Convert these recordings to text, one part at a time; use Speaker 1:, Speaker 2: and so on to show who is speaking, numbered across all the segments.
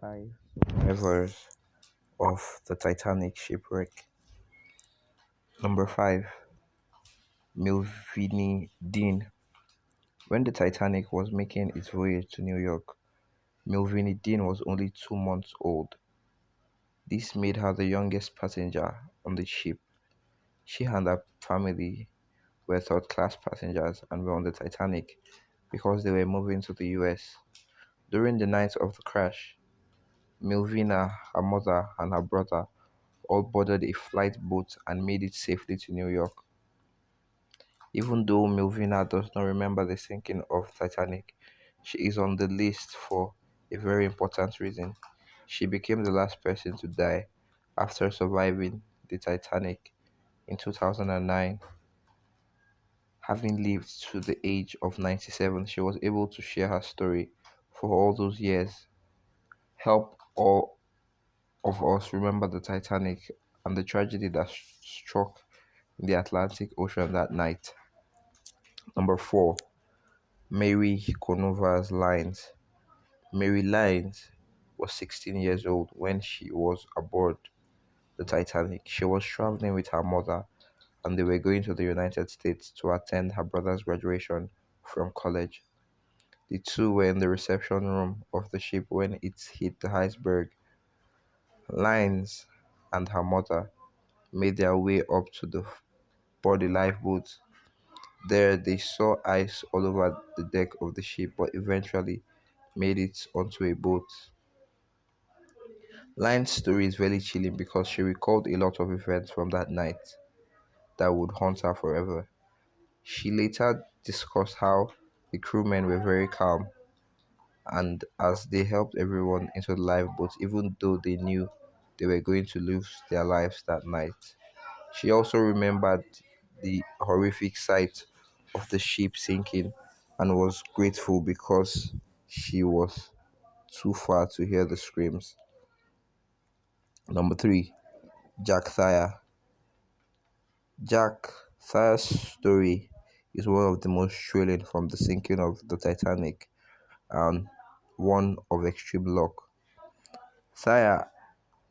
Speaker 1: Five survivors of the Titanic shipwreck. Number 5. Milvini Dean. When the Titanic was making its voyage to New York, Milvini Dean was only 2 months old. This made her the youngest passenger on the ship. She and her family were third class passengers and were on the Titanic because they were moving to the US. During the night of the crash, Milvina, her mother, and her brother all boarded a flight boat and made it safely to New York. Even though Milvina does not remember the sinking of Titanic, she is on the list for a very important reason. She became the last person to die after surviving the Titanic in 2009. Having lived to the age of 97, she was able to share her story for all those years, help all of us remember the Titanic and the tragedy that struck in the Atlantic Ocean that night. Number 4. Mary Conover's Lines. Mary Lines was 16 years old when she was aboard the Titanic. She was traveling with her mother and they were going to the United States to attend her brother's graduation from college. The two were in the reception room of the ship when it hit the iceberg. Lines and her mother made their way up to the body lifeboat. There they saw ice all over the deck of the ship but eventually made it onto a boat. Line's story is very chilling because she recalled a lot of events from that night that would haunt her forever. She later discussed how the crewmen were very calm and as they helped everyone into the lifeboat even though they knew they were going to lose their lives that night. She also remembered the horrific sight of the ship sinking and was grateful because she was too far to hear the screams. Number 3. Jack Thayer. Jack Thayer's story is one of the most thrilling from the sinking of the Titanic and one of extreme luck. Thayer,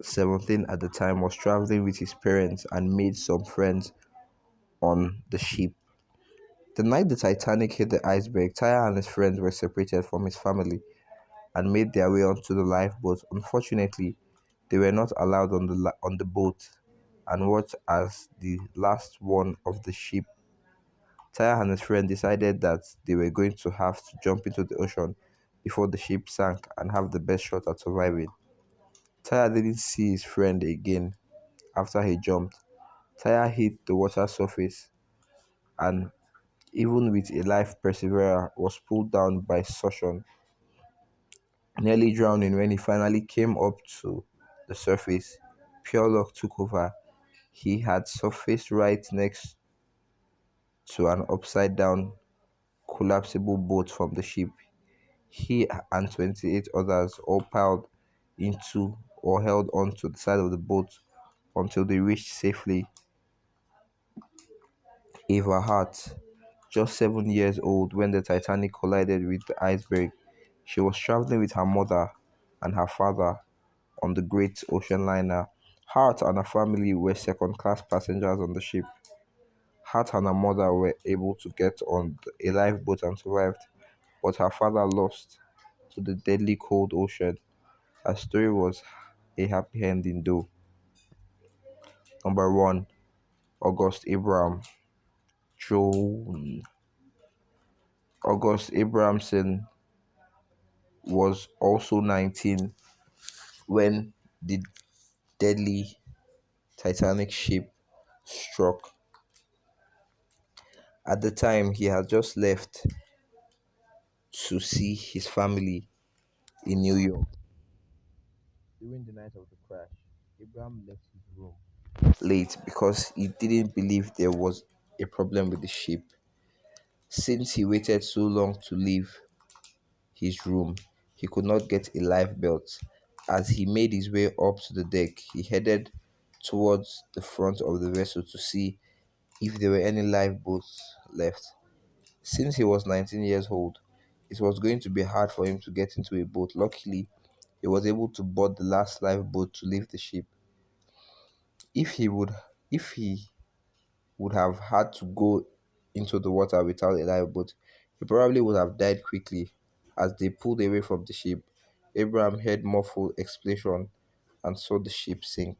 Speaker 1: 17 at the time, was traveling with his parents and made some friends on the ship. The night the Titanic hit the iceberg, Thayer and his friends were separated from his family and made their way onto the lifeboat. Unfortunately, they were not allowed on the boat and watched as the last one of the ship. Taya and his friend decided that they were going to have to jump into the ocean before the ship sank and have the best shot at surviving. Taya didn't see his friend again after he jumped. Taya hit the water surface and even with a life preserver was pulled down by suction, nearly drowning when he finally came up to the surface. Pure luck took over. He had surfaced right next to an upside down collapsible boat from the ship. He and 28 others all piled into or held onto the side of the boat until they reached safely. Eva Hart, just 7 years old when the Titanic collided with the iceberg, she was traveling with her mother and her father on the Great Ocean Liner. Hart and her family were second class passengers on the ship. Hart and her mother were able to get on a lifeboat and survived, but her father lost to the deadly cold ocean. Her story was a happy ending though. Number 1. August Abraham Joan. August Abrahamson was also 19 when the deadly Titanic ship struck. At the time, he had just left to see his family in New York. During the night of the crash, Abraham left his room late because he didn't believe there was a problem with the ship. Since he waited so long to leave his room, he could not get a life belt. As he made his way up to the deck, he headed towards the front of the vessel to see if there were any lifeboats left. Since he was 19 years old, it was going to be hard for him to get into a boat. Luckily, he was able to board the last lifeboat to leave the ship. If he would if he would have had to go into the water without a lifeboat, he probably would have died quickly. As they pulled away from the ship, Abraham heard muffled explosion and saw the ship sink.